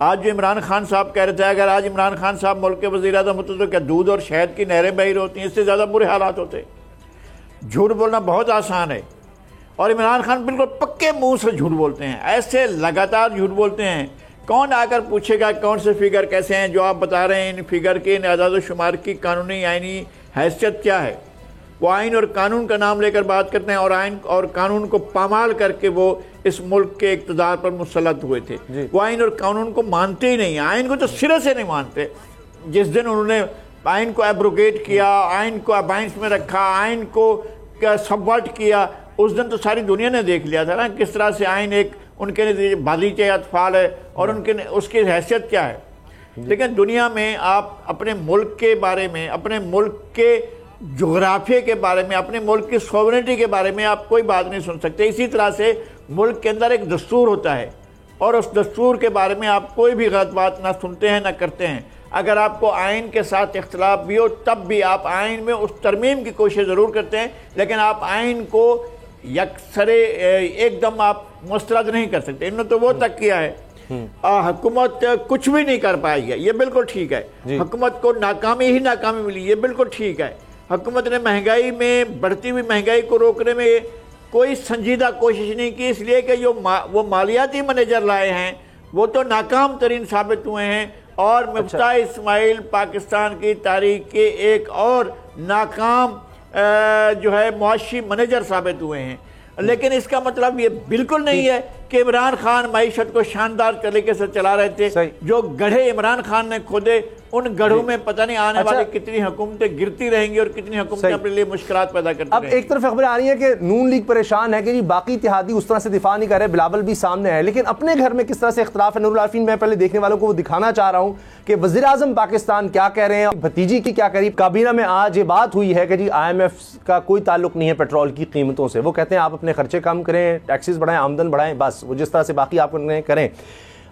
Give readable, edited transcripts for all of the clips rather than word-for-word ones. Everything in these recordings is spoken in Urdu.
آج جو عمران خان صاحب کہہ رہے تھے اگر آج عمران خان صاحب ملک کے وزیر اعظم ہوتے تو کیا دودھ اور شہد کی نہریں بہی ہوتی ہیں؟ اس سے زیادہ برے حالات ہوتے. جھوٹ بولنا بہت آسان ہے اور عمران خان بالکل پکے منہ سے جھوٹ بولتے ہیں, ایسے لگاتار جھوٹ بولتے ہیں. کون آ کر پوچھے گا کون سے فگر کیسے ہیں جو آپ بتا رہے ہیں؟ ان فگر کے ان اعداد و شمار کی قانونی آئینی حیثیت کیا ہے؟ وہ آئین اور قانون کا نام لے کر بات کرتے ہیں اور آئین اور قانون کو پامال کر کے وہ اس ملک کے اقتدار پر مسلط ہوئے تھے. وہ آئین اور قانون کو مانتے ہی نہیں, آئین کو تو سرے سے نہیں مانتے. جس دن انہوں نے آئین کو ایبروگیٹ کیا, آئین کو ابائنس میں رکھا, آئین کو سبورٹ کیا, اس دن تو ساری دنیا نے دیکھ لیا تھا نا کس طرح سے آئین ایک ان کے باغیچے اطفال ہے اور ان کے اس کی حیثیت کیا ہے. لیکن دنیا میں آپ اپنے ملک کے بارے میں, اپنے ملک کے جغرافیے کے بارے میں, اپنے ملک کی سوورنٹی کے بارے میں آپ کوئی بات نہیں سن سکتے. اسی طرح سے ملک کے اندر ایک دستور ہوتا ہے اور اس دستور کے بارے میں آپ کوئی بھی غلط بات نہ سنتے ہیں نہ کرتے ہیں. اگر آپ کو آئین کے ساتھ اختلاف بھی ہو تب بھی آپ آئین میں اس ترمیم کی کوشش ضرور کرتے ہیں, لیکن آپ آئین کو یکسرے ایک دم آپ مسترد نہیں کر سکتے. انہوں نے تو وہ تک کیا ہے, حکومت کچھ بھی نہیں کر پائی ہے, یہ بالکل ٹھیک ہے. حکومت کو ناکامی ہی ناکامی ملی, یہ بالکل ٹھیک ہے. حکومت نے مہنگائی میں, بڑھتی ہوئی مہنگائی کو روکنے میں کوئی سنجیدہ کوشش نہیں کی, اس لیے کہ جو وہ مالیاتی مینیجر لائے ہیں وہ تو ناکام ترین ثابت ہوئے ہیں. اور مفتاح اسماعیل پاکستان کی تاریخ کے ایک اور ناکام جو ہے معاشی مینیجر ثابت ہوئے ہیں. لیکن اس کا مطلب یہ بالکل نہیں ہے کہ عمران خان معیشت کو شاندار طریقے سے چلا رہے تھے. جو گڑھے عمران خان نے کھودے ان گڑھوں میں پتہ نہیں آنے والی کتنی حکومتیں گرتی رہیں گی اور کتنی حکومتیں اپنے لیے مشکلات پیدا کرتی رہیں گی. اب ایک طرف خبریں آ رہی ہیں کہ نون لیگ پریشان ہے کہ جی باقی اتحادی اس طرح سے دفاع نہیں کر رہے, بلاول بھی سامنے ہے, لیکن اپنے گھر میں کس طرح سے اختلاف ہے. نور العارفین, میں پہلے دیکھنے والوں کو وہ دکھانا چاہ رہا ہوں کہ وزیر اعظم پاکستان کیا کہہ رہے ہیں, بھتیجی کی کیا کہہ رہی. کابینہ میں آج یہ بات ہوئی ہے کہ جی IMF کا کوئی تعلق نہیں ہے پیٹرول کی قیمتوں سے. وہ کہتے ہیں آپ اپنے خرچے کم کریں, ٹیکسز بڑھائیں, آمدن بڑھائیں, بس وہ جس طرح سے باقی آپ کریں.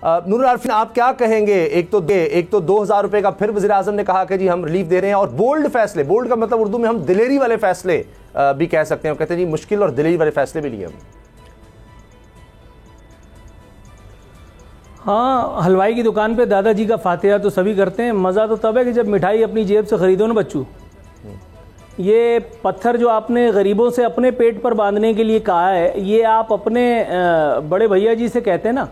نور العارفین, آپ کیا کہیں گے؟ ایک تو 2000 روپے کا پھر وزیر اعظم نے کہا کہ جی ہم ریلیف دے رہے ہیں, اور بولڈ فیصلے, بولڈ کا مطلب اردو میں ہم دلیری والے فیصلے بھی کہہ سکتے ہیں. کہتے ہیں جی مشکل اور دلیری والے فیصلے بھی لیے ہم. ہاں, حلوائی کی دکان پہ دادا جی کا فاتحہ تو سبھی کرتے ہیں. مزہ تو تب ہے کہ جب مٹھائی اپنی جیب سے خریدو نا بچو. یہ پتھر جو آپ نے غریبوں سے اپنے پیٹ پر باندھنے کے لیے کہا ہے, یہ آپ اپنے بڑے بھیا جی سے کہتے ہیں نا,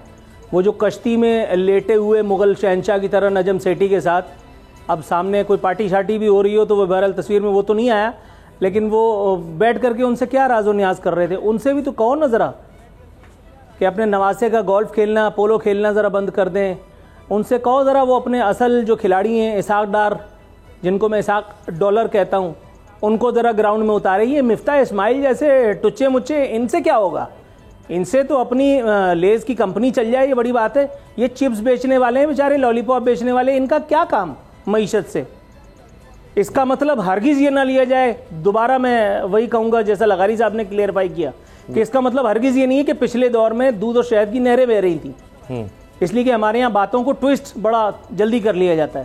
وہ جو کشتی میں لیٹے ہوئے مغل شہنشاہ کی طرح نجم سیٹھی کے ساتھ. اب سامنے کوئی پارٹی شارٹی بھی ہو رہی ہو تو وہ بہرحال تصویر میں وہ تو نہیں آیا, لیکن وہ بیٹھ کر کے ان سے کیا راز و نیاز کر رہے تھے. ان سے بھی تو کہو نا ذرا کہ اپنے نواسے کا گولف کھیلنا, پولو کھیلنا ذرا بند کر دیں. ان سے کہو ذرا وہ اپنے اصل جو کھلاڑی ہیں اسحاق ڈار, جن کو میں اسحاق ڈالر کہتا ہوں, ان کو ذرا گراؤنڈ میں اتارے. یہ مفتاح اسماعیل جیسے ٹچے مچے, ان سے کیا ہوگا؟ ان سے تو اپنی لیز کی کمپنی چل جائے, یہ بڑی بات ہے. یہ چپس بیچنے والے ہیں بیچارے, لالی پاپ بیچنے والے, ان کا کیا کام معیشت سے؟ اس کا مطلب ہرگز یہ نہ لیا جائے, دوبارہ میں وہی کہوں گا جیسا لغاری صاحب نے کلیئرفائی کیا, کہ اس کا مطلب ہرگز یہ نہیں ہے کہ پچھلے دور میں دودھ اور شہد کی نہریں بہ رہی تھیں, اس لیے کہ ہمارے یہاں باتوں کو ٹویسٹ بڑا جلدی کر لیا جاتا ہے.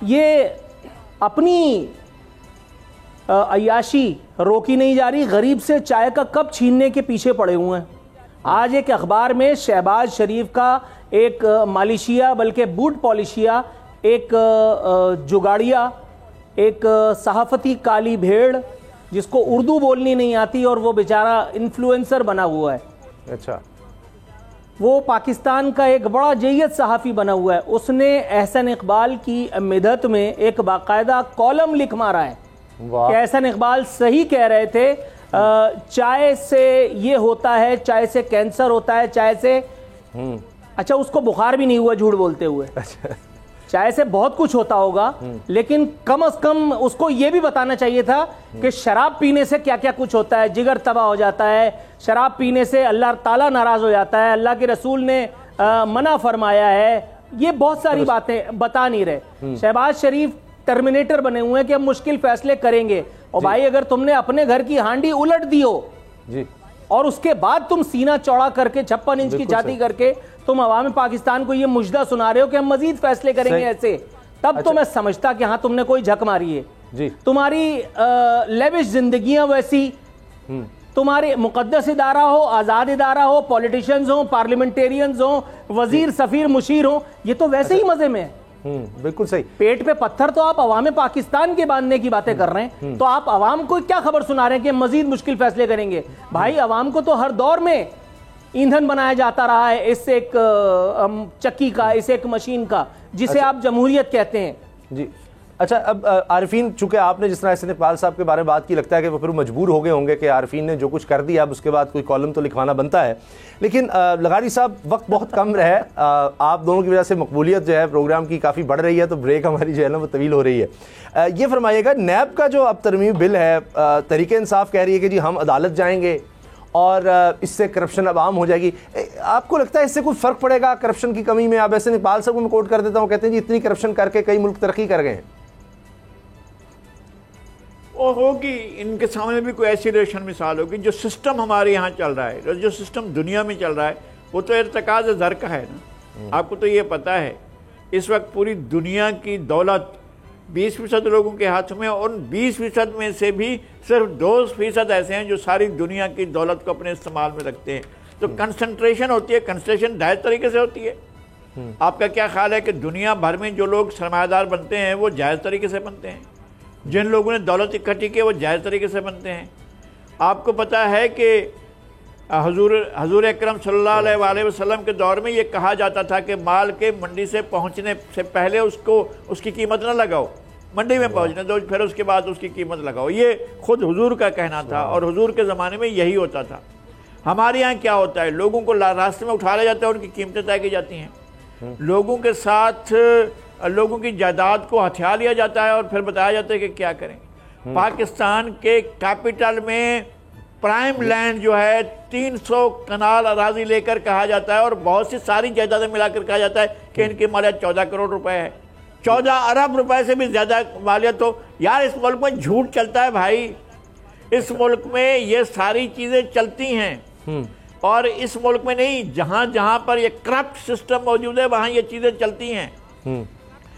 یہ اپنی عیاشی روکی نہیں جا رہی, غریب سے چائے کا کپ چھیننے کے پیچھے پڑے ہوئے ہیں. آج ایک اخبار میں شہباز شریف کا ایک مالیشیا, بلکہ بوٹ پالیشیا, ایک جگاڑیا, ایک صحافتی کالی بھیڑ جس کو اردو بولنی نہیں آتی اور وہ بیچارہ انفلوئنسر بنا ہوا ہے. اچھا, وہ پاکستان کا ایک بڑا جید صحافی بنا ہوا ہے. اس نے احسن اقبال کی مدحت میں ایک باقاعدہ کالم لکھ مارا ہے کہ احسن اقبال صحیح کہہ رہے تھے, چائے سے یہ ہوتا ہے, چائے سے کینسر ہوتا ہے, چائے سے اچھا اس کو بخار بھی نہیں ہوا جھوٹ بولتے ہوئے. چائے سے بہت کچھ ہوتا ہوگا, لیکن کم از کم اس کو یہ بھی بتانا چاہیے تھا کہ شراب پینے سے کیا کیا کچھ ہوتا ہے. جگر تباہ ہو جاتا ہے, شراب پینے سے اللہ تعالیٰ ناراض ہو جاتا ہے, اللہ کے رسول نے منع فرمایا ہے. یہ بہت ساری باتیں بتا نہیں رہے. شہباز شریف ٹرمینیٹر بنے ہوئے ہیں کہ ہم مشکل فیصلے کریں گے. اور بھائی اگر تم نے اپنے گھر کی ہانڈی الٹ دی ہو اور اس کے بعد تم سینہ چوڑا کر کے 56 انچ کی چھاتی کر کے تم عوام پاکستان کو یہ مجدہ سنا رہے ہو کہ ہم مزید فیصلے کریں گے ایسے, تب تو میں سمجھتا کہ ہاں تم نے کوئی جھک ماری ہے. تمہاری لیوش زندگیاں ویسی, تمہارے مقدس ادارہ ہو، آزاد ادارہ ہو، پولیٹیشنز ہوں، پارلیمنٹیرینز ہوں، وزیر سفیر مشیر ہوں، یہ تو ویسے ہی مزے میں ہے۔ بالکل صحیح۔ پیٹ پہ پتھر تو آپ عوام پاکستان کے باندھنے کی باتیں کر رہے ہیں، تو آپ عوام کو کیا خبر سنا رہے ہیں کہ مزید مشکل فیصلے کریں گے؟ بھائی عوام کو تو ہر دور میں ایندھن بنایا جاتا رہا ہے اس ایک چکی کا، اس ایک مشین کا، جسے آپ جمہوریت کہتے ہیں۔ جی اچھا، اب عارفین چونکہ آپ نے جس طرح اسد اقبال صاحب کے بارے میں بات کی، لگتا ہے کہ وہ پھر مجبور ہو گئے ہوں گے کہ عارفین نے جو کچھ کر دیا اب اس کے بعد کوئی کالم تو لکھوانا بنتا ہے، لیکن لغاری صاحب وقت بہت کم رہے، آپ دونوں کی وجہ سے مقبولیت جو ہے پروگرام کی کافی بڑھ رہی ہے، تو بریک ہماری جو ہے نا وہ طویل ہو رہی ہے۔ یہ فرمائیے گا، نیب کا جو اب ترمیمی بل ہے، تحریک انصاف کہہ رہی ہے کہ جی ہم عدالت جائیں گے اور اس سے کرپشن اب عام ہو جائے گی، آپ کو لگتا ہے اس سے کوئی فرق پڑے گا کرپشن کی کمی میں؟ اب اسد اقبال صاحب کو میں کوٹ کر دیتا ہوں، کہتے ہیں جی اتنی کرپشن کر کے کئی ملک ترقی کر گئے ہیں۔ وہ ہوگی، ان کے سامنے بھی کوئی ایسی روشن مثال ہوگی۔ جو سسٹم ہمارے یہاں چل رہا ہے، جو سسٹم دنیا میں چل رہا ہے، وہ تو ارتکاز زر کا ہے نا۔ آپ کو تو یہ پتہ ہے اس وقت پوری دنیا کی دولت 20% لوگوں کے ہاتھ میں، اور 20% میں سے بھی صرف 2% ایسے ہیں جو ساری دنیا کی دولت کو اپنے استعمال میں رکھتے ہیں۔ تو کنسنٹریشن ہوتی ہے، کنسنٹریشن جائز طریقے سے ہوتی ہے۔ آپ کا کیا خیال ہے کہ دنیا بھر میں جو لوگ سرمایہ دار بنتے ہیں وہ جائز طریقے سے بنتے ہیں؟ جن لوگوں نے دولت اکٹھی کی وہ جائز طریقے سے بنتے ہیں؟ آپ کو پتہ ہے کہ حضور اکرم صلی اللہ علیہ وآلہ وسلم کے دور میں یہ کہا جاتا تھا کہ مال کے منڈی سے پہنچنے سے پہلے اس کی قیمت نہ لگاؤ، منڈی میں پہنچنے دو، پھر اس کے بعد اس کی قیمت لگاؤ۔ یہ خود حضور کا کہنا تھا، اور حضور کے زمانے میں یہی ہوتا تھا۔ ہمارے یہاں کیا ہوتا ہے، لوگوں کو راستے میں اٹھا لیا جاتا ہے، ان کی قیمتیں طے کی جاتی ہیں، لوگوں کے ساتھ لوگوں کی جائیداد کو ہتھیا لیا جاتا ہے، اور پھر بتایا جاتا ہے کہ کیا کریں۔ پاکستان کے کیپٹل میں پرائم لینڈ جو ہے 300 کنال اراضی لے کر کہا جاتا ہے، اور بہت سی ساری جائیدادیں ملا کر کہا جاتا ہے کہ ان کی مالیت 14 کروڑ روپے ہے، 14 ارب روپے سے بھی زیادہ مالیت ہو۔ یار اس ملک میں جھوٹ چلتا ہے بھائی، اس ملک میں یہ ساری چیزیں چلتی ہیں، اور اس ملک میں نہیں، جہاں جہاں پر یہ کرپٹ سسٹم موجود ہے وہاں یہ چیزیں چلتی ہیں۔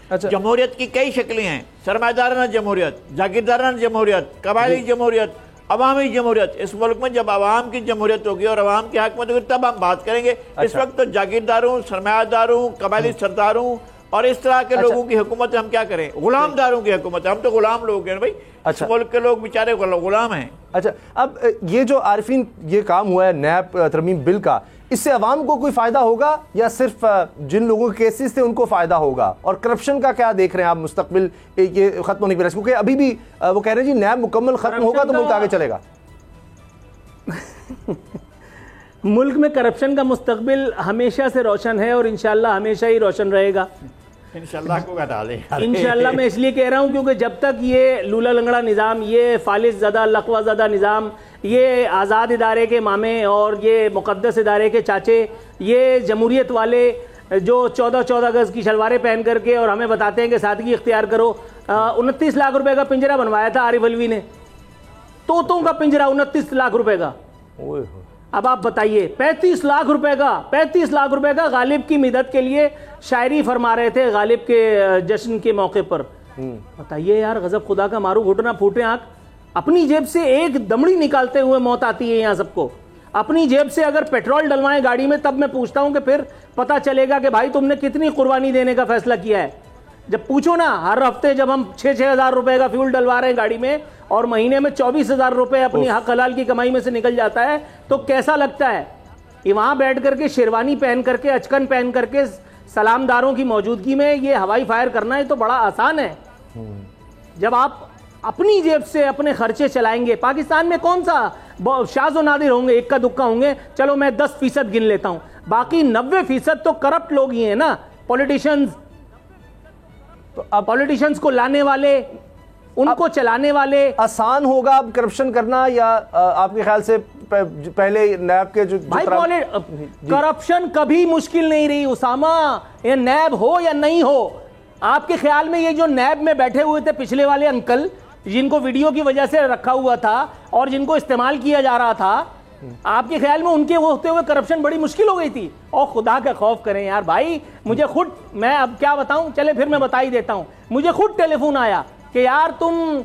اچھا، جمہوریت کی کئی شکلیں ہیں، سرمایہ دارانہ جمہوریت، جاگیردارانہ جمہوریت، قبائلی جمہوریت، عوامی جمہوریت۔ اس ملک میں جب عوام کی جمہوریت ہوگی اور عوام کی حکومت ہوگی تب ہم بات کریں گے۔ اس وقت تو جاگیرداروں، سرمایہ داروں، قبائلی سرداروں اور اس طرح کے لوگوں کی حکومت ہم کیا کریں؟ غلام داروں کی حکومت، ہم تو غلام لوگ ہیں بھائی، اس ملک کے لوگ بیچارے غلام ہیں۔ اچھا، اب یہ جو عارفین یہ کام ہوا ہے نیب ترمیم بل کا، اس سے عوام کو کوئی فائدہ ہوگا یا صرف جن لوگوں کے کیسز تھے ان کو فائدہ ہوگا؟ اور کرپشن کا کیا دیکھ رہے ہیں آپ مستقبل یہ ختم ہونے کی وجہ سے؟ کیونکہ ابھی بھی وہ کہہ رہے ہیں جی نیب مکمل ختم ہوگا تو ملک آگے چلے گا۔ ملک میں کرپشن کا مستقبل ہمیشہ سے روشن ہے، اور انشاءاللہ ہمیشہ ہی روشن رہے گا۔ انشاءاللہ کو ہٹا لیں۔ انشاءاللہ میں اس لیے کہہ رہا ہوں کیونکہ جب تک یہ لولا لنگڑا نظام، یہ فالص زدہ لقوہ زدہ نظام، یہ آزاد ادارے کے مامے اور یہ مقدس ادارے کے چاچے، یہ جمہوریت والے جو 14 گز کی شلواریں پہن کر کے اور ہمیں بتاتے ہیں کہ سادگی اختیار کرو، 29 لاکھ روپے کا پنجرہ بنوایا تھا عارف علوی نے، طوطوں کا پنجرہ 29 لاکھ روپے کا۔ اب آپ بتائیے 35 لاکھ روپے کا غالب کی مدد کے لیے شاعری فرما رہے تھے غالب کے جشن کے موقع پر۔ بتائیے یار، غضب خدا کا مارو گھٹنا پھوٹے آنکھ، اپنی جیب سے ایک دمڑی نکالتے ہوئے موت آتی ہے یہاں سب کو۔ اپنی جیب سے اگر پیٹرول ڈلوائیں گاڑی میں تب میں پوچھتا ہوں کہ پھر پتہ چلے گا کہ بھائی تم نے کتنی قربانی دینے کا فیصلہ کیا ہے۔ جب پوچھو نا، ہر ہفتے جب ہم 6 ہزار روپے کا فیول ڈلوا رہے ہیں گاڑی میں اور مہینے میں 24,000 روپے اپنی حق حلال کی کمائی میں سے نکل جاتا ہے تو کیسا لگتا ہے؟ یہ وہاں بیٹھ کر کے شیروانی پہن کر کے، اچکن پہن کر کے، سلامداروں کی موجودگی میں یہ ہوائی فائر کرنا ہے تو بڑا آسان ہے۔ جب آپ اپنی جیب سے اپنے خرچے چلائیں گے، پاکستان میں کون سا شاذ و نادر ہوں گے، اکا دکا ہوں گے، چلو میں 10% گن لیتا ہوں، باقی 90% تو کرپٹ لوگ ہی ہیں نا، پولیٹیشنز کو لانے والے، ان کو چلانے والے۔ آسان ہوگا اب کرپشن کرنا یا آپ کے خیال سے پہلے نیب کے جو بھائی کرپشن کبھی مشکل نہیں رہی اسامہ، یہ نیب ہو یا نہیں ہو۔ آپ کے خیال میں یہ جو نیب میں بیٹھے ہوئے تھے پچھلے والے انکل، جن کو ویڈیو کی وجہ سے رکھا ہوا تھا اور جن کو استعمال کیا جا رہا تھا، آپ کے خیال میں ان کے ہوتے ہوئے کرپشن بڑی مشکل ہو گئی تھی؟ اور خدا کا خوف کریں یار بھائی، مجھے خود، میں اب کیا بتاؤں، چلے پھر میں بتا ہی دیتا ہوں، مجھے خود ٹیلی فون آیا کہ یار تم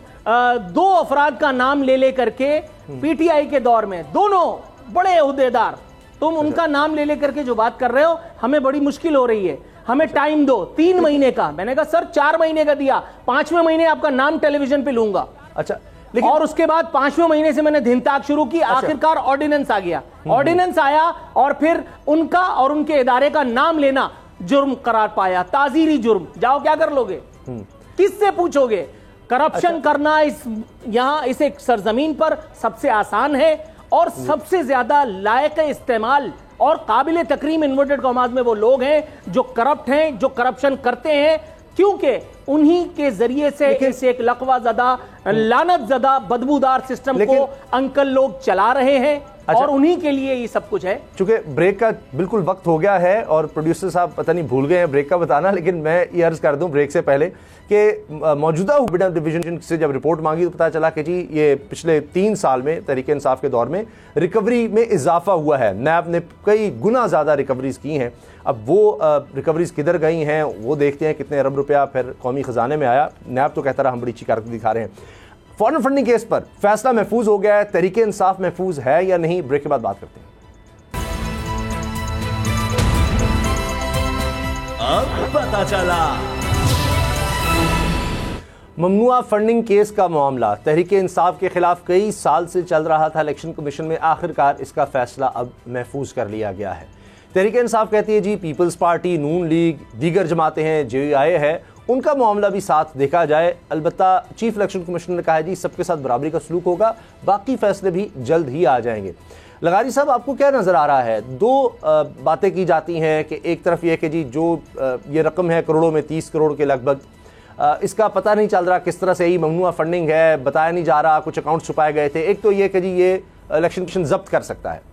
2 افراد کا نام لے کر کے پی ٹی آئی کے دور میں دونوں بڑے عہدیدار, تم ان کا نام لے کر کے جو بات کر رہے ہو, ہمیں بڑی مشکل ہو رہی ہے, ہمیں ٹائم دو 3 مہینے کا. میں نے کہا سر 4 مہینے کا دیا, 5ویں مہینے آپ کا نام ٹیلی ویژن پہ لوں گا. اچھا, اور اس کے بعد 5ویں مہینے سے میں نے دھن تاک شروع کی, آخرکار آرڈیننس آ گیا. آرڈیننس آیا اور پھر ان کا اور ان کے ادارے کا نام لینا جرم قرار پایا, تعزیری جرم. جاؤ کیا کر لو گے, کس سے پوچھو گے؟ کرپشن کرنا یہاں اس ایک سرزمین پر سب سے آسان ہے, اور سب سے زیادہ لائق استعمال اور قابل تکریم انورٹڈ کاماز میں وہ لوگ ہیں جو کرپٹ ہیں, جو کرپشن کرتے ہیں, کیونکہ انہی کے ذریعے سے اس ایک لقوہ زدہ, لعنت زدہ, بدبودار سسٹم کو انکل لوگ چلا رہے ہیں, اور انہی کے لیے یہ سب کچھ ہے. چونکہ بریک کا بالکل وقت ہو گیا ہے اور پروڈیوسر صاحب پتہ نہیں بھول گئے ہیں بریک کا بتانا, لیکن میں یہ عرض کر دوں بریک سے پہلے کہ موجودہ حکومت ڈویژن سے جب رپورٹ مانگی تو پتہ چلا کہ جی یہ پچھلے 3 سال میں تحریک انصاف کے دور میں ریکوری میں اضافہ ہوا ہے. نیب نے کئی گنا زیادہ ریکوریز کی ہیں. اب وہ ریکوریز کدھر گئی ہیں وہ دیکھتے ہیں, کتنے ارب روپیہ پھر قومی خزانے میں آیا. نیب تو کہتا رہا ہم بڑی اچھی کارکردگی دکھا رہے ہیں. فارن فنڈنگ کیس پر فیصلہ محفوظ ہو گیا ہے, تحریک انصاف محفوظ ہے یا نہیں؟ بریک کے بعد بات کرتے ہیں. اب پتہ چلا. ممنوعہ فنڈنگ کیس کا معاملہ تحریک انصاف کے خلاف کئی سال سے چل رہا تھا. الیکشن کمیشن میں آخرکار اس کا فیصلہ اب محفوظ کر لیا گیا ہے. تحریک انصاف کہتی ہے جی پیپلز پارٹی, نون لیگ, دیگر جماعتیں ہیں, JUI ہے, ان کا معاملہ بھی ساتھ دیکھا جائے. البتہ چیف الیکشن کمیشنر نے کہا جی سب کے ساتھ برابری کا سلوک ہوگا, باقی فیصلے بھی جلد ہی آ جائیں گے. لغاری صاحب آپ کو کیا نظر آ رہا ہے؟ 2 باتیں کی جاتی ہیں کہ ایک طرف یہ کہ جی جو یہ رقم ہے کروڑوں میں 30 کروڑ کے لگ بھگ, اس کا پتہ نہیں چل رہا کس طرح سے ہی ممنوعہ فنڈنگ ہے, بتایا نہیں جا رہا, کچھ اکاؤنٹ چھپائے گئے تھے. ایک تو یہ کہ جی یہ الیکشن کمیشن ضبط کر سکتا ہے.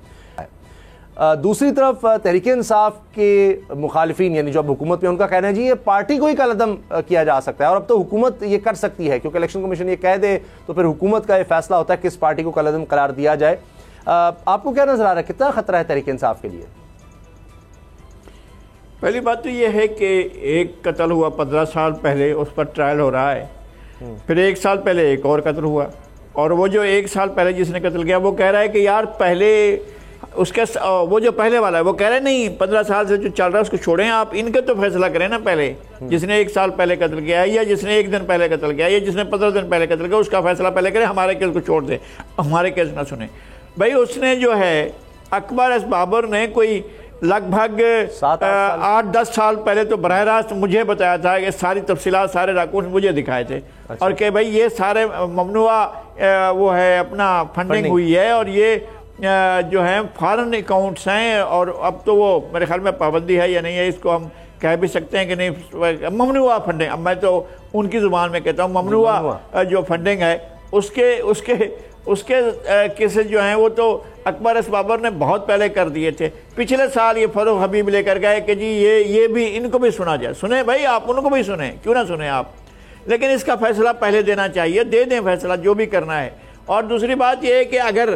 دوسری طرف تحریک انصاف کے مخالفین یعنی جو اب حکومت میں, ان کا کہنا ہے جی یہ پارٹی کو ہی کالعدم کیا جا سکتا ہے, اور اب تو حکومت یہ کر سکتی ہے کیونکہ الیکشن کمیشن یہ کہہ دے تو پھر حکومت کا یہ فیصلہ ہوتا ہے کس پارٹی کو کالعدم قرار دیا جائے. آپ کو کیا نظر آ رہا ہے, کتنا خطرہ ہے تحریک انصاف کے لیے؟ پہلی بات تو یہ ہے کہ ایک قتل ہوا 15 سال پہلے, اس پر ٹرائل ہو رہا ہے. پھر 1 سال پہلے ایک اور قتل ہوا, اور وہ جو 1 سال پہلے جس نے قتل کیا وہ کہہ رہا ہے کہ یار پہلے اس کے وہ جو پہلے والا ہے وہ کہہ رہے نہیں 15 سال سے جو چل رہا ہے اس کو چھوڑیں, آپ ان کے تو فیصلہ کریں نا پہلے. جس نے 1 سال پہلے قتل کیا ہے یا جس نے 1 دن پہلے قتل کیا ہے یا جس نے 15 دن پہلے قتل کیا, اس کا فیصلہ پہلے کریں, ہمارے کیس کو چھوڑ دیں, ہمارے کیس نہ سنیں. بھائی اس نے جو ہے اکبر ایس بابر نے کوئی لگ بھگ 8-10 سال پہلے تو براہ راست مجھے بتایا تھا کہ ساری تفصیلات سارے ڈاکومنٹس مجھے دکھائے تھے, اور کہ بھائی یہ سارے ممنوعہ وہ ہے اپنا فنڈنگ ہوئی ہے, اور یہ جو ہیں فارن اکاؤنٹس ہیں, اور اب تو وہ میرے خیال میں پابندی ہے یا نہیں ہے, اس کو ہم کہہ بھی سکتے ہیں کہ نہیں, ممنوعہ فنڈنگ. اب میں تو ان کی زبان میں کہتا ہوں ممنوعہ جو فنڈنگ ہے اس کے کیسز جو ہیں وہ تو اکبر ایس بابر نے بہت پہلے کر دیے تھے. پچھلے سال یہ فاروق حبیب لے کر گئے کہ جی یہ بھی ان کو بھی سنا جائے. سنیں بھائی, آپ ان کو بھی سنیں, کیوں نہ سنیں آپ, لیکن اس کا فیصلہ پہلے دینا چاہیے, دے دیں فیصلہ جو بھی کرنا ہے. اور دوسری بات یہ ہے کہ اگر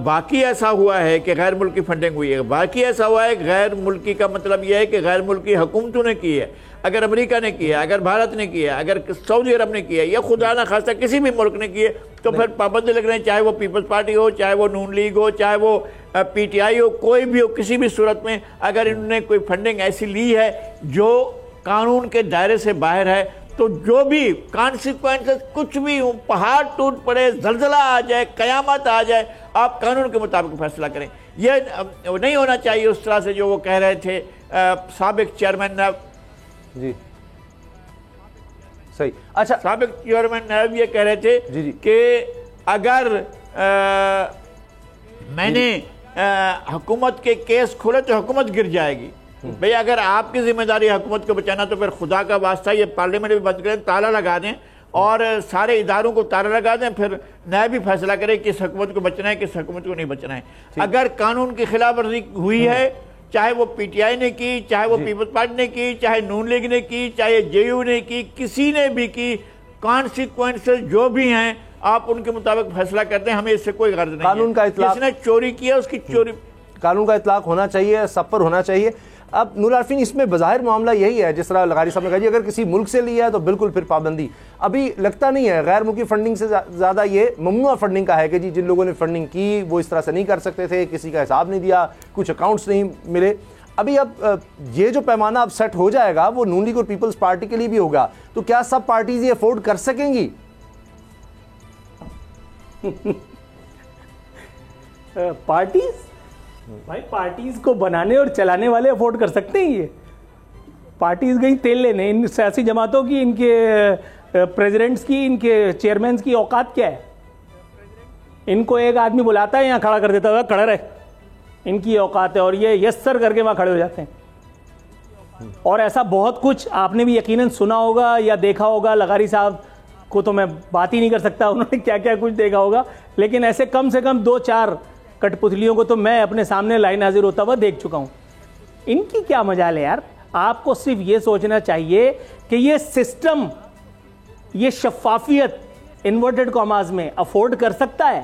باقی ایسا ہوا ہے کہ غیر ملکی فنڈنگ ہوئی ہے, باقی ایسا ہوا ہے کہ غیر ملکی کا مطلب یہ ہے کہ غیر ملکی حکومتوں نے کی ہے, اگر امریکہ نے کیا, اگر بھارت نے کیا, اگر سعودی عرب نے کیا, یا خدا نہ خواستہ کسی بھی ملک نے کیے, تو پھر پابندی لگ رہے ہیں, چاہے وہ پیپلز پارٹی ہو, چاہے وہ نون لیگ ہو, چاہے وہ PTI ہو, کوئی بھی ہو, کسی بھی صورت میں اگر انہوں نے کوئی فنڈنگ ایسی لی ہے جو قانون کے دائرے سے باہر ہے, تو جو بھی کانسیکوینسز کچھ بھی ہوں, پہاڑ ٹوٹ پڑے, زلزلہ آ جائے, قیامت آ جائے, آپ قانون کے مطابق فیصلہ کریں. یہ نہیں ہونا چاہیے اس طرح سے جو وہ کہہ رہے تھے سابق چیئرمین نیب. جی صحیح. اچھا, سابق چیئرمین نیب یہ کہہ رہے تھے کہ اگر میں نے حکومت کے کیس کھولے تو حکومت گر جائے گی. بھئی اگر آپ کی ذمہ داری حکومت کو بچانا تو پھر خدا کا واسطہ یہ پارلیمنٹ بھی بند کریں, تالا لگا دیں, اور سارے اداروں کو تالا لگا دیں, پھر نیب بھی فیصلہ کرے کس حکومت کو بچنا ہے کس حکومت کو نہیں بچنا ہے. اگر قانون کی خلاف ورزی ہوئی ہے, چاہے وہ PTI نے کی, چاہے وہ پیپلز پارٹی نے کی, چاہے نون لیگ نے کی, چاہے JU نے کی, کسی نے بھی کی, کانسیکوینسز جو بھی ہیں آپ ان کے مطابق فیصلہ کرتے ہیں, ہمیں اس سے کوئی غرض نہیں ہے. قانون کا اطلاق, جس نے چوری کیا اس کی چوری, قانون کا اطلاق ہونا چاہیے, سب پر ہونا چاہیے. اب نور عارفین اس میں بظاہر معاملہ یہی ہے جس طرح لغاری صاحب نے کہا جی اگر کسی ملک سے لیا ہے تو بالکل پھر پابندی. ابھی لگتا نہیں ہے غیر ملکی فنڈنگ سے زیادہ یہ ممنوع فنڈنگ کا ہے کہ جی جن لوگوں نے فنڈنگ کی وہ اس طرح سے نہیں کر سکتے تھے, کسی کا حساب نہیں دیا, کچھ اکاؤنٹس نہیں ملے. ابھی اب یہ جو پیمانہ اب سیٹ ہو جائے گا وہ نون لیگ اور پیپلز پارٹی کے لیے بھی ہوگا, تو کیا سب پارٹیز یہ افورڈ کر سکیں گی؟ پارٹیز بھائی, پارٹیز کو بنانے اور چلانے والے افورڈ کر سکتے ہیں. یہ پارٹیز گئی تیل لینے, ان سیاسی جماعتوں کی, ان کے پریزیڈنٹس کی, ان کے چیئرمینز کی اوقات کیا ہے؟ ان کو ایک آدمی بلاتا ہے یہاں کھڑا کر دیتا ہے, کھڑے رہے, ان کی اوقات ہے, اور یہ یسر کر کے وہاں کھڑے ہو جاتے ہیں. اور ایسا بہت کچھ آپ نے بھی یقیناً سنا ہوگا یا دیکھا ہوگا. لغاری صاحب کو تو میں بات ہی نہیں کر سکتا, انہوں نے کیا کیا کچھ دیکھا ہوگا, لیکن ایسے کم سے کم 2-4 کٹ پتلیوں کو تو میں اپنے سامنے لائن حاضر ہوتا ہوا دیکھ چکا ہوں. ان کی کیا مجال ہے یار؟ آپ کو صرف یہ سوچنا چاہیے کہ یہ سسٹم, یہ شفافیت انورٹڈ کاماز میں افورڈ کر سکتا ہے.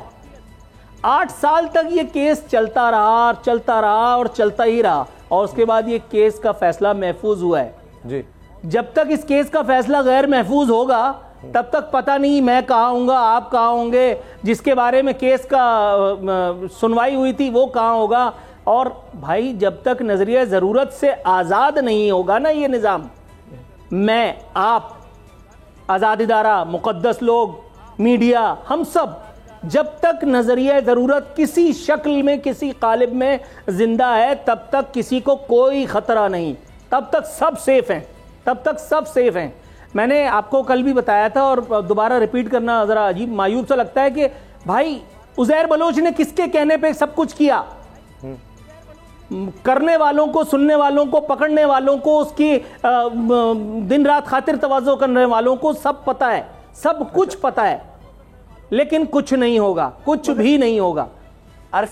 8 سال تک یہ کیس چلتا رہا اور چلتا رہا اور چلتا ہی رہا, اور اس کے بعد یہ کیس کا فیصلہ محفوظ ہوا ہے. جی جب تک اس کیس کا فیصلہ غیر محفوظ ہوگا تب تک پتہ نہیں میں کہاں ہوں گا, آپ کہاں ہوں گے, جس کے بارے میں کیس کا سنوائی ہوئی تھی وہ کہاں ہوگا. اور بھائی جب تک نظریہ ضرورت سے آزاد نہیں ہوگا نا یہ نظام, میں, آپ, آزاد ادارہ, مقدس لوگ, میڈیا, ہم سب, جب تک نظریہ ضرورت کسی شکل میں کسی قالب میں زندہ ہے تب تک کسی کو کوئی خطرہ نہیں, تب تک سب سیف ہیں, تب تک سب سیف ہیں. میں نے آپ کو کل بھی بتایا تھا اور دوبارہ ریپیٹ کرنا ذرا عجیب مایوب سا لگتا ہے کہ بھائی عزیر بلوچ نے کس کے کہنے پہ سب کچھ کیا؟ کرنے والوں کو, سننے والوں کو, پکڑنے والوں کو, اس کی دن رات خاطر تواضع کرنے والوں کو سب پتہ ہے, سب کچھ پتہ ہے, لیکن کچھ نہیں ہوگا, کچھ بھی نہیں ہوگا.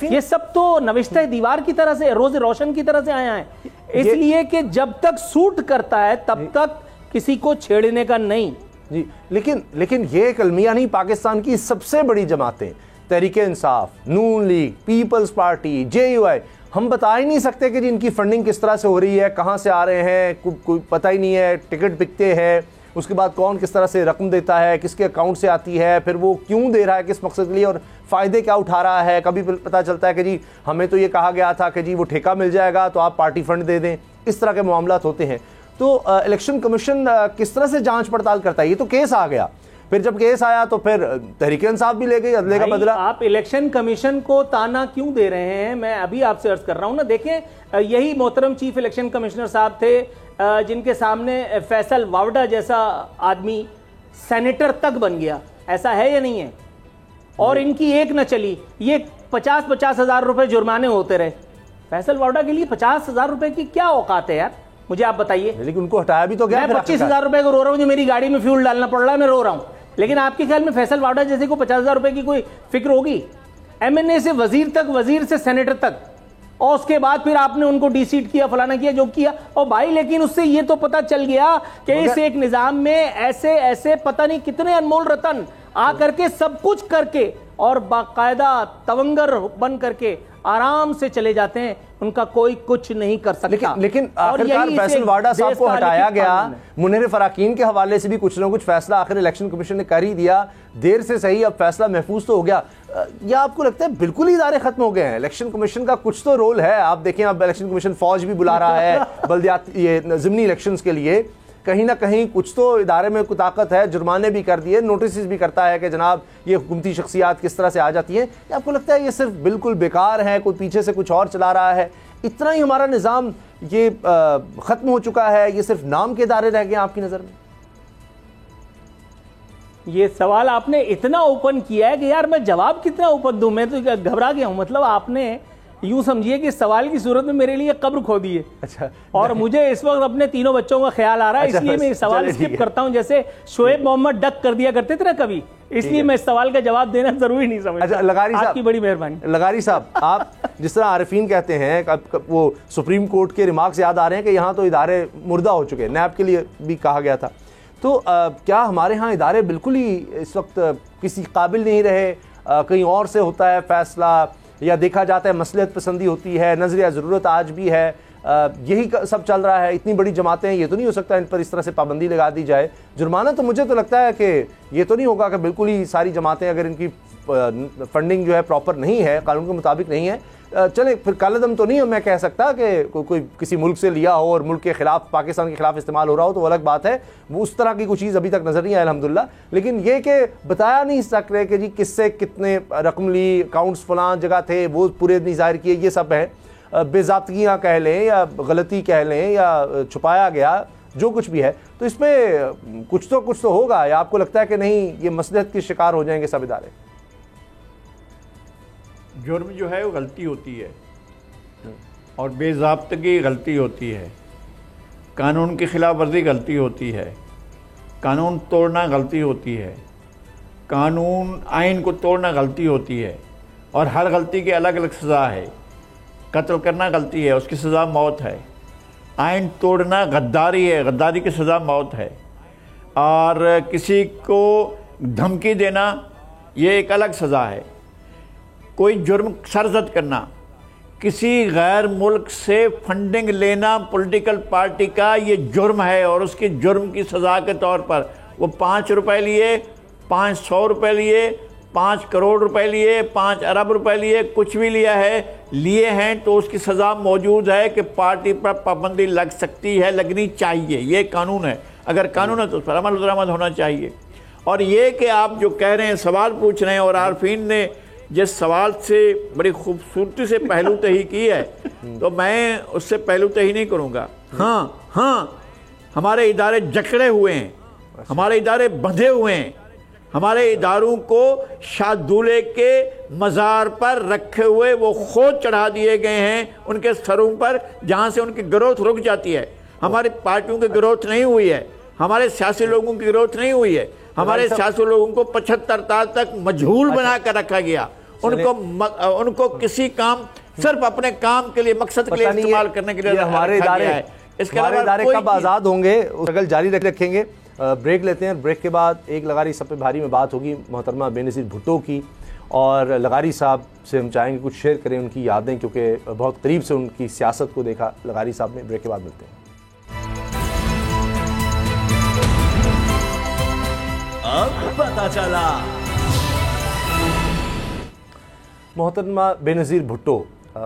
یہ سب تو نوشتہ دیوار کی طرح سے, روز روشن کی طرح سے آیا ہے, اس لیے کہ جب تک سوٹ کرتا ہے تب تک کسی کو چھیڑنے کا نہیں. جی لیکن یہ ایک المیہ نہیں, پاکستان کی سب سے بڑی جماعتیں, تحریک انصاف, نون لیگ, پیپلز پارٹی, JUI, ہم بتا ہی نہیں سکتے کہ جی ان کی فنڈنگ کس طرح سے ہو رہی ہے, کہاں سے آ رہے ہیں, کوئی پتہ ہی نہیں ہے. ٹکٹ بکتے ہیں, اس کے بعد کون کس طرح سے رقم دیتا ہے, کس کے اکاؤنٹ سے آتی ہے, پھر وہ کیوں دے رہا ہے, کس مقصد کے لیے, اور فائدے کیا اٹھا رہا ہے. کبھی پتہ چلتا ہے کہ جی ہمیں تو یہ کہا گیا تھا کہ جی وہ ٹھیکہ مل جائے گا تو آپ پارٹی فنڈ دے دیں. اس طرح کے معاملات ہوتے ہیں. تو الیکشن کمیشن کس طرح سے جانچ پڑتال کرتا ہے؟ یہ تو کیس آ گیا, پھر جب کیس آیا تو پھر تحریک انصاف بھی لے گئی, عدلے کا بدلہ. آپ الیکشن کمیشن کو تانا کیوں دے رہے ہیں؟ میں ابھی آپ سے عرض کر رہا ہوں نا, دیکھیں یہی محترم چیف الیکشن کمشنر صاحب تھے جن کے سامنے فیصل واوڈا جیسا آدمی سینیٹر تک بن گیا, ایسا ہے یا نہیں ہے؟ اور ان کی ایک نہ چلی, یہ 50-50 ہزار روپے جرمانے ہوتے رہے. فیصل واوڈا کے لیے 50 ہزار روپے کی کیا اوقات ہے یار, مجھے آپ بتائیے. لیکن ان کو ہٹایا بھی تو گیا. میں 25 ہزار روپے کو رو رہا ہوں جو میری گاڑی میں فیول ڈالنا پڑ رہا ہے, میں رو رہا ہوں. لیکن آپ کے خیال میں فیصل واوڈا جیسے کو 50 ہزار روپے کی کوئی فکر ہوگی؟ MNA سے وزیر تک, وزیر سے سینیٹر تک, اور اس کے بعد پھر آپ نے ان کو ڈی سیٹ کیا, فلانا کیا, جو کیا. اور بھائی لیکن اس سے یہ تو پتہ چل گیا کہ اس ایک نظام میں ایسے ایسے پتہ نہیں کتنے انمول رتن آ کر کے سب کچھ کر کے اور باقاعدہ تونگر بن کر کے آرام سے چلے جاتے ہیں, ان کا کوئی کچھ نہیں کر سکتا. لیکن آخرکار فیصل واڈا صاحب کو ہٹایا گیا, منیر فراقین کے حوالے سے بھی کچھ نہ کچھ فیصلہ آخر الیکشن کمیشن نے کر ہی دیا, دیر سے صحیح اب فیصلہ محفوظ تو ہو گیا. یا آپ کو لگتا ہے بالکل ہی ادارے ختم ہو گئے ہیں؟ الیکشن کمیشن کا کچھ تو رول ہے. آپ دیکھیں اب الیکشن کمیشن فوج بھی بلا رہا ہے بلدیات, یہ ضمنی الیکشنز کے لیے, کہیں نہ کہیں کچھ تو ادارے میں کوئی طاقت ہے, جرمانے بھی کر دیے, نوٹسز بھی کرتا ہے کہ جناب یہ حکومتی شخصیات کس طرح سے آ جاتی ہیں. یا آپ کو لگتا ہے یہ صرف بالکل بیکار ہے, کوئی پیچھے سے کچھ اور چلا رہا ہے, اتنا ہی ہمارا نظام یہ ختم ہو چکا ہے, یہ صرف نام کے ادارے رہ گئے ہیں آپ کی نظر میں؟ یہ سوال آپ نے اتنا اوپن کیا ہے کہ یار میں جواب کتنا اوپن دوں, میں تو گھبرا گیا ہوں. مطلب آپ نے یوں سمجھیے کہ سوال کی صورت میں میرے لیے قبر کھو دی ہے. اچھا, اور مجھے اس وقت اپنے تینوں بچوں کا خیال آ رہا ہے, اس لیے میں سوال اسکپ کرتا ہوں, جیسے شعیب محمد ڈک کر دیا کرتے تھے نا کبھی, اس لیے میں اس سوال کا جواب دینا ضروری نہیں سمجھتا. لغاری صاحب, آپ کی بڑی مہربانی. لغاری صاحب, آپ جس طرح عارفین کہتے ہیں, وہ سپریم کورٹ کے ریمارکس یاد آ رہے ہیں کہ یہاں تو ادارے مردہ ہو چکے ہیں, نیب کے لیے بھی کہا گیا تھا. تو کیا ہمارے ہاں ادارے بالکل ہی اس وقت کسی قابل نہیں رہے؟ کہیں اور سے ہوتا ہے فیصلہ, یا دیکھا جاتا ہے مصلحت پسندی ہوتی ہے, نظریہ ضرورت آج بھی ہے, یہی سب چل رہا ہے. اتنی بڑی جماعتیں ہیں, یہ تو نہیں ہو سکتا ان پر اس طرح سے پابندی لگا دی جائے. جرمانہ تو مجھے تو لگتا ہے کہ یہ تو نہیں ہوگا کہ بالکل ہی ساری جماعتیں اگر ان کی فنڈنگ جو ہے پراپر نہیں ہے, قانون کے مطابق نہیں ہے, چلے پھر کالعدم تو نہیں میں کہہ سکتا کہ کوئی کسی ملک سے لیا ہو اور ملک کے خلاف, پاکستان کے خلاف استعمال ہو رہا ہو تو وہ الگ بات ہے. وہ اس طرح کی کوئی چیز ابھی تک نظر نہیں آئی الحمدللہ. لیکن یہ کہ بتایا نہیں سک رہے کہ جی کس سے کتنے رقم لی, اکاؤنٹس فلاں جگہ تھے, وہ پورے نہیں ظاہر کیے, یہ سب ہے. بے ضابطگیاں کہہ لیں یا غلطی کہہ لیں یا چھپایا گیا, جو کچھ بھی ہے, تو اس میں کچھ تو ہوگا. یا آپ کو لگتا ہے کہ نہیں یہ مصلحت کے شکار ہو جائیں گے سب ادارے؟ جرم جو ہے وہ غلطی ہوتی ہے اور بے ضابطگی غلطی ہوتی ہے, قانون کی خلاف ورزی غلطی ہوتی ہے, قانون توڑنا غلطی ہوتی ہے, قانون آئین کو توڑنا غلطی ہوتی ہے, اور ہر غلطی کی الگ الگ سزا ہے. قتل کرنا غلطی ہے, اس کی سزا موت ہے. آئین توڑنا غداری ہے, غداری کی سزا موت ہے. اور کسی کو دھمکی دینا یہ ایک الگ سزا ہے. کوئی جرم سرزد کرنا, کسی غیر ملک سے فنڈنگ لینا پولیٹیکل پارٹی کا, یہ جرم ہے. اور اس کی جرم کی سزا کے طور پر وہ 5 روپے لیے, 500 روپے لیے, 5 کروڑ روپے لیے, 5 ارب روپے لیے, کچھ بھی لیے ہیں تو اس کی سزا موجود ہے کہ پارٹی پر پابندی لگ سکتی ہے, لگنی چاہیے. یہ قانون ہے. اگر قانون ہے تو اس پر عمل درآمد ہونا چاہیے. اور یہ کہ آپ جو کہہ رہے ہیں, سوال پوچھ رہے ہیں, اور عارفین نے جس سوال سے بڑی خوبصورتی سے پہلو تہی کی ہے, تو میں اس سے پہلو تہی نہیں کروں گا. ہاں ہمارے ادارے جکڑے ہوئے ہیں, ہمارے ادارے بندھے ہوئے ہیں. ہمارے اداروں کو شاہ دولے کے مزار پر رکھے ہوئے وہ خود چڑھا دیے گئے ہیں ان کے سروں پر, جہاں سے ان کی گروتھ رک جاتی ہے. ہماری پارٹیوں کی گروتھ نہیں ہوئی ہے, ہمارے سیاسی لوگوں کی گروتھ نہیں ہوئی ہے. ہمارے سیاسی لوگوں کو 75 سال تک مجہول بنا کر رکھا گیا. ان کو کسی کام, صرف اپنے کام کے لیے, مقصد کے لیے استعمال کرنے کے لیے ہمارے ادارے کب آزاد ہوں گے, اسٹرگل جاری رکھیں گے. بریک لیتے ہیں, بریک کے بعد ایک لغاری سب پہ بھاری میں بات ہوگی محترمہ بے نظیر بھٹو کی, اور لغاری صاحب سے ہم چاہیں گے کچھ شیئر کریں ان کی یادیں, کیونکہ بہت قریب سے ان کی سیاست کو دیکھا لغاری صاحب نے. بریک کے بعد ملتے ہیں. اب پتہ چلا. محترمہ بے نظیر بھٹو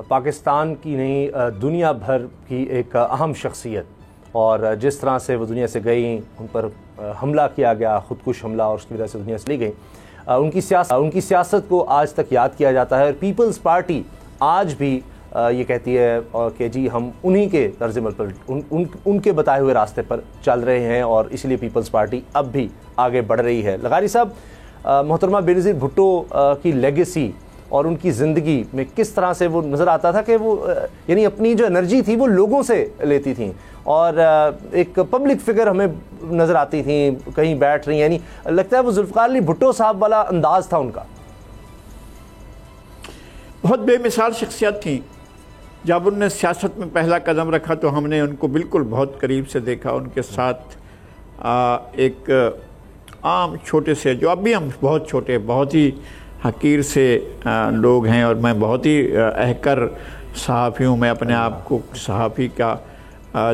پاکستان کی نہیں دنیا بھر کی ایک اہم شخصیت, اور جس طرح سے وہ دنیا سے گئیں, ان پر حملہ کیا گیا, خودکش حملہ, اور اس کی وجہ سے دنیا سے لی گئیں. ان کی سیاست کو آج تک یاد کیا جاتا ہے, اور پیپلز پارٹی آج بھی یہ کہتی ہے کہ جی ہم انہی کے طرز عمل پر, ان کے بتائے ہوئے راستے پر چل رہے ہیں, اور اس لیے پیپلز پارٹی اب بھی آگے بڑھ رہی ہے. لغاری صاحب, محترمہ بے نظیر بھٹو کی لیگیسی اور ان کی زندگی میں کس طرح سے وہ نظر آتا تھا کہ وہ یعنی اپنی جو انرجی تھی وہ لوگوں سے لیتی تھیں, اور ایک پبلک فگر ہمیں نظر آتی تھیں, کہیں بیٹھ رہی ہیں, یعنی لگتا ہے وہ ذوالفقار علی بھٹو صاحب والا انداز تھا ان کا. بہت بے مثال شخصیت تھیں. جب انہوں نے سیاست میں پہلا قدم رکھا تو ہم نے ان کو بالکل بہت قریب سے دیکھا. ان کے ساتھ ایک عام چھوٹے سے, جو اب بھی ہم بہت چھوٹے, بہت ہی حقیر سے لوگ ہیں, اور میں بہت ہی اہکر صحافی ہوں. میں اپنے آپ کو صحافی کا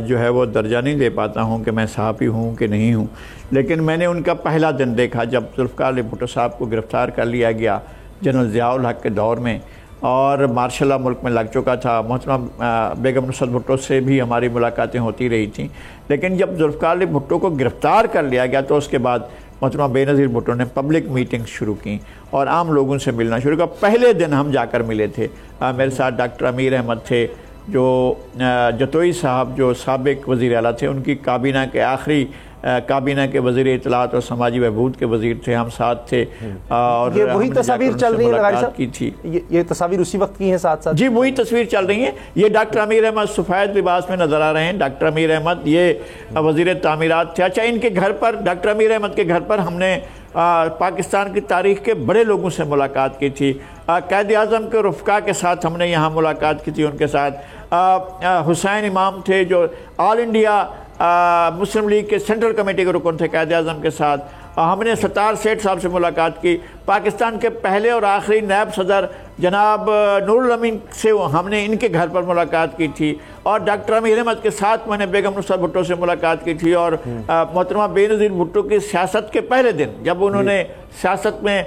جو ہے وہ درجہ نہیں دے پاتا ہوں کہ میں صحافی ہوں کہ نہیں ہوں. لیکن میں نے ان کا پہلا دن دیکھا جب ذوالفقار علی بھٹو صاحب کو گرفتار کر لیا گیا جنرل ضیاء الحق کے دور میں, اور مارشل لا ملک میں لگ چکا تھا. محترمہ بیگم نصرت بھٹو سے بھی ہماری ملاقاتیں ہوتی رہی تھیں, لیکن جب ذوالفقار علی بھٹو کو گرفتار کر لیا گیا تو اس کے بعد محترمہ بے نظیر بھٹو نے پبلک میٹنگ شروع کی اور عام لوگوں سے ملنا شروع کیا. پہلے دن ہم جا کر ملے تھے. میرے ساتھ ڈاکٹر امیر احمد تھے, جو جتوئی صاحب جو سابق وزیر اعلیٰ تھے, ان کی کابینہ کے آخری کابینہ کے وزیر اطلاعات اور سماجی بہبود کے وزیر تھے, ہم ساتھ تھے. اور یہ وہی تصاویر چل رہی ہیں کی تھی, یہ تصاویر اسی وقت کی ہیں ساتھ ساتھ؟ جی وہی تصویر چل رہی ہیں. یہ ڈاکٹر امیر احمد سفید لباس میں نظر آ رہے ہیں. ڈاکٹر امیر احمد یہ وزیر تعمیرات تھے. اچھا, ان کے گھر پر, ڈاکٹر امیر احمد کے گھر پر ہم نے پاکستان کی تاریخ کے بڑے لوگوں سے ملاقات کی تھی. قائد اعظم کے رفقا کے ساتھ ہم نے یہاں ملاقات کی تھی. ان کے ساتھ حسین امام تھے جو آل انڈیا مسلم لیگ کے سینٹرل کمیٹی کے رکن تھے قائد اعظم کے ساتھ. ہم نے ستار سیٹھ صاحب سے ملاقات کی. پاکستان کے پہلے اور آخری نائب صدر جناب نور الامین سے ہم نے ان کے گھر پر ملاقات کی تھی. اور ڈاکٹر امیر احمد کے ساتھ میں نے بیگم نصرت بھٹو سے ملاقات کی تھی، اور محترمہ بینظیر بھٹو کی سیاست کے پہلے دن جب انہوں نے سیاست میں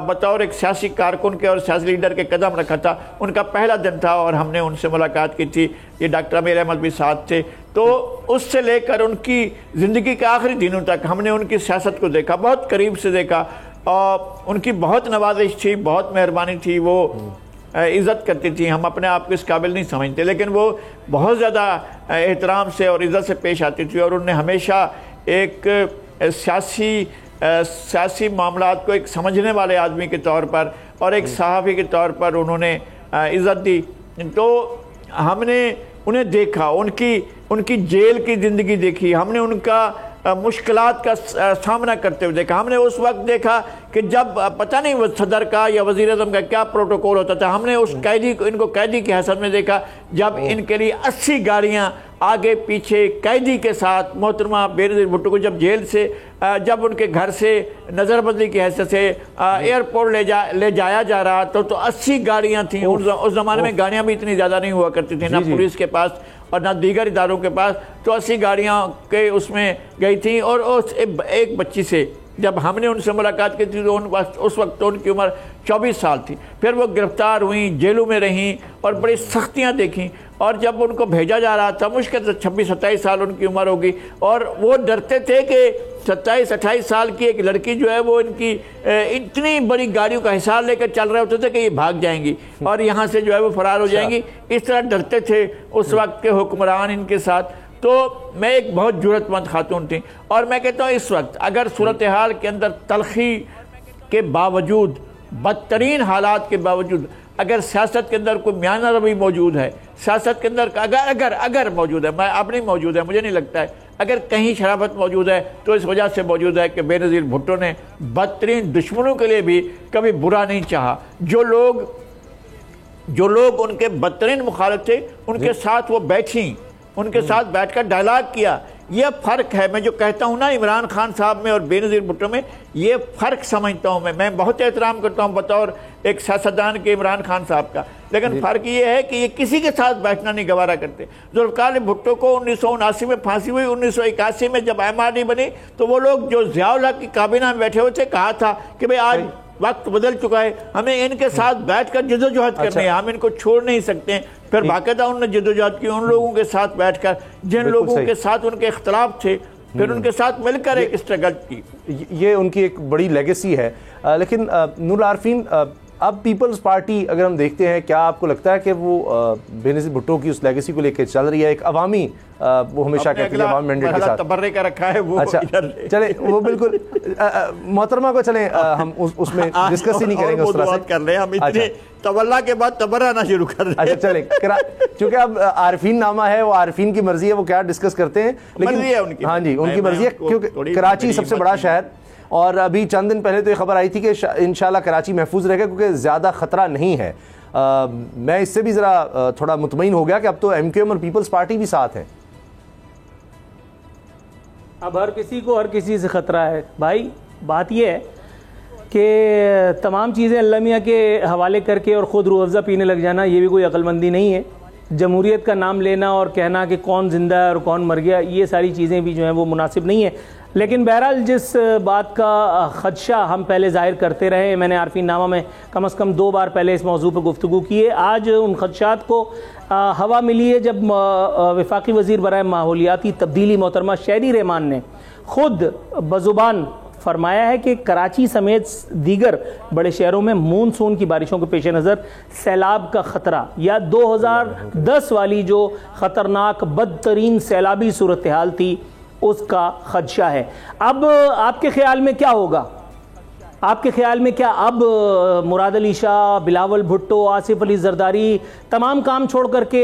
بطور ایک سیاسی کارکن کے اور سیاسی لیڈر کے قدم رکھا تھا، ان کا پہلا دن تھا اور ہم نے ان سے ملاقات کی تھی، یہ ڈاکٹر امیر احمد بھی ساتھ تھے۔ تو اس سے لے کر ان کی زندگی کے آخری دنوں تک ہم نے ان کی سیاست کو دیکھا، بہت قریب سے دیکھا، اور ان کی بہت نوازش تھی، بہت مہربانی تھی، وہ عزت کرتی تھی، ہم اپنے آپ کو اس قابل نہیں سمجھتے، لیکن وہ بہت زیادہ احترام سے اور عزت سے پیش آتی تھی، اور انہوں نے ہمیشہ ایک سیاسی معاملات کو ایک سمجھنے والے آدمی کے طور پر اور ایک صحافی کے طور پر انہوں نے عزت دی۔ تو ہم نے انہیں دیکھا، ان کی جیل کی زندگی دیکھی، ہم نے ان کا مشکلات کا سامنا کرتے ہوئے دیکھا، ہم نے اس وقت دیکھا کہ جب پتہ نہیں وہ صدر کا یا وزیر اعظم کا کیا پروٹوکول ہوتا تھا، ہم نے اس قیدی کو، ان کو قیدی کی حیثیت میں دیکھا، جب ان کے لیے 80 گاڑیاں آگے پیچھے قیدی کے ساتھ محترمہ بینظیر بھٹو کو جب جیل سے، جب ان کے گھر سے نظر بندی کی حیثیت سے ایئرپورٹ لے جایا جا رہا تو 80 گاڑیاں تھیں۔ اس زمانے میں گاڑیاں بھی اتنی زیادہ نہیں ہوا کرتی تھیں، نہ پولیس کے پاس اور نہ دیگر اداروں کے پاس، تو 80 گاڑیاں کے اس میں گئی تھیں، اور ایک بچی سے جب ہم نے ان سے ملاقات کی تھی تو اس وقت تو ان کی عمر 24 سال تھی، پھر وہ گرفتار ہوئیں، جیلوں میں رہیں اور بڑی سختیاں دیکھیں، اور جب ان کو بھیجا جا رہا تھا مشکل سے 26-27 سال ان کی عمر ہوگی، اور وہ ڈرتے تھے کہ 27-28 سال کی ایک لڑکی جو ہے وہ ان کی اتنی بڑی گاڑیوں کا حصار لے کر چل رہے ہوتے تھے کہ یہ بھاگ جائیں گی اور یہاں سے جو ہے وہ فرار ہو جائیں گی، اس طرح ڈرتے تھے اس وقت کے حکمران ان کے ساتھ۔ تو میں ایک بہت جرأت مند خاتون تھی، اور میں کہتا ہوں اس وقت اگر صورتحال کے اندر تلخی کے باوجود، بدترین حالات کے باوجود، اگر سیاست کے اندر کوئی میانہ روی موجود ہے، سیاست کے اندر اگر موجود ہے، میں اب نہیں موجود ہے، مجھے نہیں لگتا ہے، اگر کہیں شرافت موجود ہے تو اس وجہ سے موجود ہے کہ بینظیر بھٹو نے بدترین دشمنوں کے لیے بھی کبھی برا نہیں چاہا۔ جو لوگ ان کے بدترین مخالف تھے ان کے ساتھ وہ بیٹھیں، ان کے ساتھ بیٹھ کر ڈائلاگ کیا۔ یہ فرق ہے، میں جو کہتا ہوں نا عمران خان صاحب میں اور بینظیر بھٹو میں، یہ فرق سمجھتا ہوں میں بہت احترام کرتا ہوں بطور ایک سیاستدان کے عمران خان صاحب کا، لیکن فرق یہ ہے کہ یہ کسی کے ساتھ بیٹھنا نہیں گوارا کرتے۔ ذوالفقار علی بھٹو کو 1979 میں پھانسی ہوئی، 1981 میں جب MRD بنی تو وہ لوگ جو ضیاء الحق کی کابینہ میں بیٹھے ہوئے تھے کہا تھا کہ بھئی آج وقت بدل چکا ہے، ہمیں ان کے ساتھ بیٹھ کر جدوجہد کرنی ہے، ہم ان کو چھوڑ نہیں سکتے ہیں۔ پھر باقاعدہ انہوں نے جدوجہد کی ان لوگوں کے ساتھ بیٹھ کر جن لوگوں کے ساتھ ان کے اختلاف تھے، پھر ان کے ساتھ مل کر ایک اسٹرگل کی۔ یہ ان کی ایک بڑی لیگیسی ہے۔ لیکن نور العارفین، اب پیپلز پارٹی اگر ہم دیکھتے ہیں، کیا آپ کو لگتا ہے کہ وہ بینظیر بھٹو کی اس لیگیسی کو لے کے چل رہی ہے؟ ایک عوامی، وہ ہمیشہ کہتے ہیں عوام مینڈیٹ کے ساتھ تبرے کا رکھا ہے وہ۔ اچھا چلیں، وہ بالکل محترمہ کو چلیں ہم اس میں ڈسکس ہی نہیں کریں گے اس طرح سے، کر رہے ہیں ہم اتنے تولا کے بعد تبرہ نہ شروع کر رہے ہیں۔ اچھا چلیں، چونکہ اب عارفین نامہ ہے، وہ عارفین کی مرضی ہے وہ کیا ڈسکس کرتے ہیں، لیکن ہاں جی ان کی مرضی ہے، کیونکہ کراچی سب سے بڑا شہر، اور ابھی چند دن پہلے تو یہ خبر آئی تھی کہ انشاءاللہ کراچی محفوظ رہے گا کیونکہ زیادہ خطرہ نہیں ہے۔ میں اس سے بھی ذرا تھوڑا مطمئن ہو گیا کہ اب تو MQM اور پیپلز پارٹی بھی ساتھ ہیں۔ اب ہر کسی کو ہر کسی سے خطرہ ہے بھائی۔ بات یہ ہے کہ تمام چیزیں اللہ میاں کے حوالے کر کے اور خود روح افزا پینے لگ جانا یہ بھی کوئی عقل مندی نہیں ہے۔ جمہوریت کا نام لینا اور کہنا کہ کون زندہ ہے اور کون مر گیا، یہ ساری چیزیں بھی جو ہیں وہ مناسب نہیں ہے۔ لیکن بہرحال جس بات کا خدشہ ہم پہلے ظاہر کرتے رہے، میں نے عارفین نامہ میں کم از کم 2 بار پہلے اس موضوع پر گفتگو کی ہے، آج ان خدشات کو ہوا ملی ہے جب وفاقی وزیر برائے ماحولیاتی تبدیلی محترمہ شہری رحمان نے خود بزبان فرمایا ہے کہ کراچی سمیت دیگر بڑے شہروں میں مونسون کی بارشوں کے پیش نظر سیلاب کا خطرہ، یا 2010 والی جو خطرناک بدترین سیلابی صورتحال تھی اس کا خدشہ ہے۔ اب آپ کے خیال میں کیا ہوگا؟ آپ کے خیال میں کیا اب مراد علی شاہ، بلاول بھٹو، آصف علی زرداری تمام کام چھوڑ کر کے،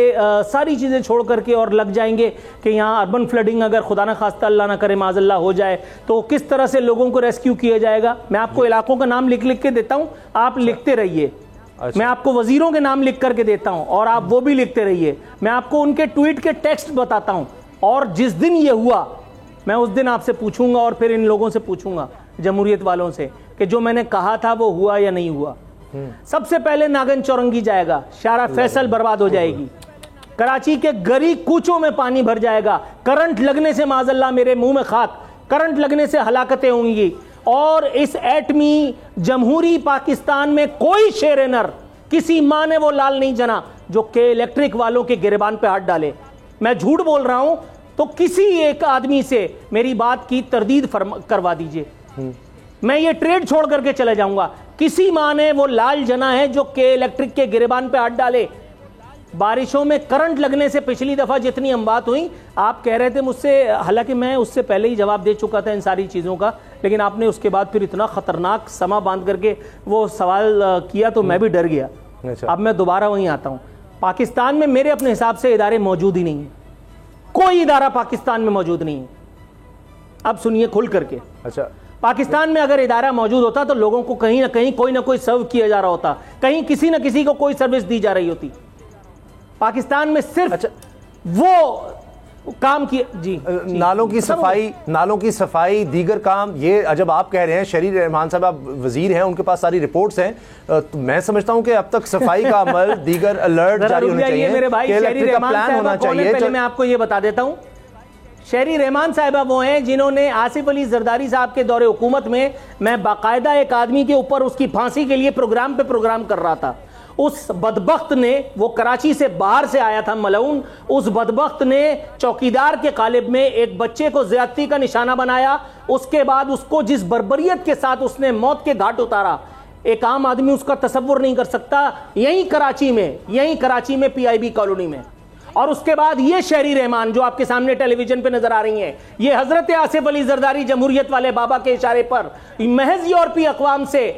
ساری چیزیں چھوڑ کر کے اور لگ جائیں گے کہ یہاں اربن فلڈنگ اگر خدا نہ خواستہ اللہ نہ کرے معاذ اللہ ہو جائے تو کس طرح سے لوگوں کو ریسکیو کیا جائے گا؟ میں آپ کو علاقوں کا نام لکھ کے دیتا ہوں، آپ لکھتے رہیے۔ میں آپ کو وزیروں کے نام لکھ کر کے دیتا ہوں اور آپ وہ بھی لکھتے رہیے۔ میں آپ کو ان کے ٹویٹ کے ٹیکسٹ بتاتا ہوں، اور جس دن یہ ہوا میں اس دن آپ سے پوچھوں گا اور پھر ان لوگوں سے پوچھوں گا، جمہوریت والوں سے، کہ جو میں نے کہا تھا وہ ہوا یا نہیں ہوا۔ سب سے پہلے ناگن چورنگی جائے گا، شارع فیصل برباد ہو جائے گی، کراچی کے گلی کوچوں میں پانی بھر جائے گا, کرنٹ لگنے سے معاذ اللہ میرے منہ میں خاک, کرنٹ لگنے سے ہلاکتیں ہوں گی. اور اس ایٹمی جمہوری پاکستان میں کوئی شیر نر, کسی ماں نے وہ لال نہیں جنا جو کہ الیکٹرک والوں کے گریبان پہ ہاتھ ڈالے. میں جھوٹ بول رہا ہوں تو کسی ایک آدمی سے میری بات کی تردید کروا دیجئے, میں یہ ٹریڈ چھوڑ کر کے چلے جاؤں گا. کسی ماں نے وہ لال جنا ہے جو کہ الیکٹرک کے گریبان پہ ہاتھ ڈالے. بارشوں میں کرنٹ لگنے سے پچھلی دفعہ جتنی ہم بات ہوئی, آپ کہہ رہے تھے مجھ سے, حالانکہ میں اس سے پہلے ہی جواب دے چکا تھا ان ساری چیزوں کا, لیکن آپ نے اس کے بعد پھر اتنا خطرناک سما باندھ کر کے وہ سوال کیا تو میں بھی ڈر گیا. اب میں دوبارہ وہیں آتا ہوں. پاکستان میں میرے اپنے حساب سے ادارے موجود ہی نہیں ہیں, کوئی ادارہ پاکستان میں موجود نہیں ہے. اب سنیے کھل کر کے. اچھا, پاکستان میں اگر ادارہ موجود ہوتا تو لوگوں کو کہیں نہ کہیں کوئی نہ کوئی سرو کیا جا رہا ہوتا, کہیں کسی نہ کسی کو کوئی سروس دی جا رہی ہوتی. پاکستان میں صرف وہ کام کی نالوں کی صفائی دیگر کام. یہ جب آپ کہہ رہے ہیں شہری رحمان صاحب, آپ وزیر ہیں, ان کے پاس ساری رپورٹس ہیں, تو میں سمجھتا ہوں کہ اب تک صفائی کا عمل دیگر الرٹ جاری ہونے چاہیے. میرے بھائی شہری رحمان صاحبہ کون ہے, پہلے میں آپ کو یہ بتا دیتا ہوں. شہری رحمان صاحبہ وہ ہیں جنہوں نے آصف علی زرداری صاحب کے دور حکومت میں باقاعدہ ایک آدمی کے اوپر اس کی پھانسی کے لیے پروگرام پہ پروگرام کر رہا تھا. اس بدبخت نے, وہ کراچی سے باہر سے آیا تھا ملعون, اس بدبخت نے چوکیدار کے قالب میں ایک بچے کو زیادتی کا نشانہ بنایا. اس کے بعد اس کو جس بربریت کے ساتھ اس نے موت کے گھاٹ اتارا, ایک عام آدمی اس کا تصور نہیں کر سکتا. یہیں کراچی میں پی آئی بی کالونی میں. اور اس کے بعد یہ شہری رحمان جو آپ کے سامنے ٹیلی ویژن پہ نظر آ رہی ہیں, یہ حضرت آصف علی زرداری جمہوریت والے بابا کے اشارے پر محض یورپی اقوام سے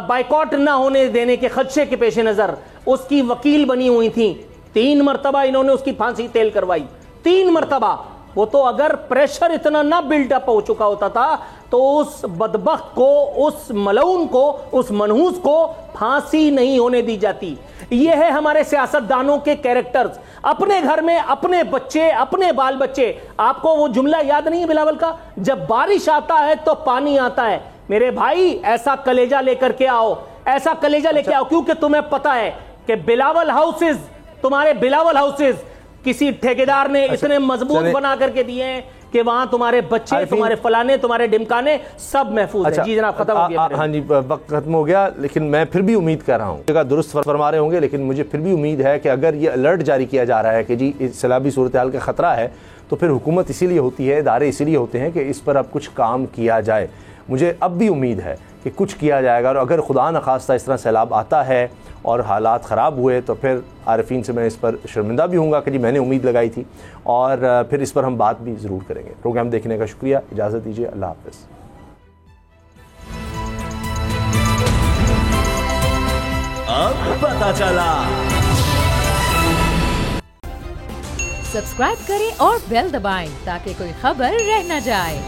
بائیکاٹ نہ ہونے دینے کے خدشے کے پیش نظر اس کی وکیل بنی ہوئی تھیں. 3 مرتبہ انہوں نے اس کی پھانسی تیل کروائی, 3 مرتبہ. وہ تو اگر پریشر اتنا نہ بلڈ اپ ہو چکا ہوتا تھا تو اس بدبخت کو, اس ملعون کو, اس منحوس کو پھانسی نہیں ہونے دی جاتی. یہ ہے ہمارے سیاستدانوں کے کیریکٹرز. اپنے گھر میں اپنے بچے, اپنے بال بچے. آپ کو وہ جملہ یاد نہیں ہے بلاول کا, جب بارش آتا ہے تو پانی آتا ہے. میرے بھائی ایسا کلیجہ لے کر کے آؤ, ایسا کلیجہ لے کے آؤ, کیونکہ تمہیں پتا ہے کہ بلاول ہاؤسز, تمہارے بلاول ہاؤسز کسی ٹھیکیدار نے اتنے مضبوط بنا کر کے دیے ہیں کہ وہاں تمہارے بچے, تمہارے فلانے, تمہارے ڈمکانے سب محفوظ ہیں. جی جناب, ختم ہو گیا. ہاں جی, وقت ختم ہو گیا, لیکن میں پھر بھی امید کر رہا ہوں, جگہ درست فرما رہے ہوں گے, لیکن مجھے پھر بھی امید ہے کہ اگر یہ الرٹ جاری کیا جا رہا ہے کہ جی سیلابی صورتحال کا خطرہ ہے, تو پھر حکومت اسی لیے ہوتی ہے, ادارے اسی لیے ہوتے ہیں کہ اس پر اب کچھ کام کیا جائے. مجھے اب بھی امید ہے کہ کچھ کیا جائے گا, اور اگر خدا نخواستہ اس طرح سیلاب آتا ہے اور حالات خراب ہوئے تو پھر عارفین سے میں اس پر شرمندہ بھی ہوں گا کہ جی میں نے امید لگائی تھی, اور پھر اس پر ہم بات بھی ضرور کریں گے. پروگرام دیکھنے کا شکریہ, اجازت دیجیے, اللہ حافظ. اب پتہ چلا. سبسکرائب کریں اور بیل دبائیں تاکہ کوئی خبر رہ نہ جائے.